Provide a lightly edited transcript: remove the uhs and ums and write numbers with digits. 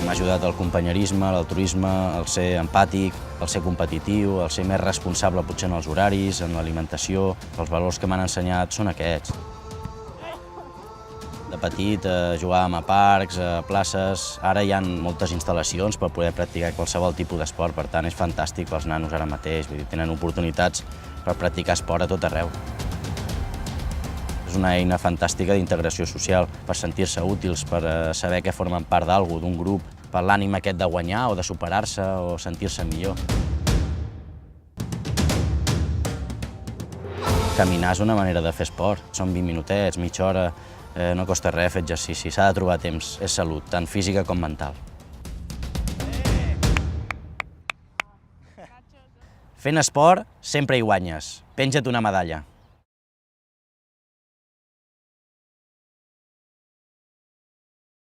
M'ha ajudat el companyerisme, l'altruisme, el ser empàtic, el ser competitiu, el ser més responsable potser en els horaris, en l'alimentació. Els valors que m'han ensenyat són aquests. De petit jugàvem a parcs, a places. Ara hi ha moltes instal·lacions per poder practicar qualsevol tipus d'esport, per tant és fantàstic pels nanos ara mateix. Vull dir, tenen oportunitats per practicar esport a tot arreu. És una eina fantàstica d'integració social, per sentir-se útils, per saber que formen part d'algú, d'un grup, per l'ànim aquest de guanyar o de superar-se o sentir-se millor. Caminar és una manera de fer esport. Són 20 minutets, mitja hora, no costa res fer exercici. S'ha de trobar temps. És salut, tant física com mental. Fent esport sempre hi guanyes. Penja't una medalla.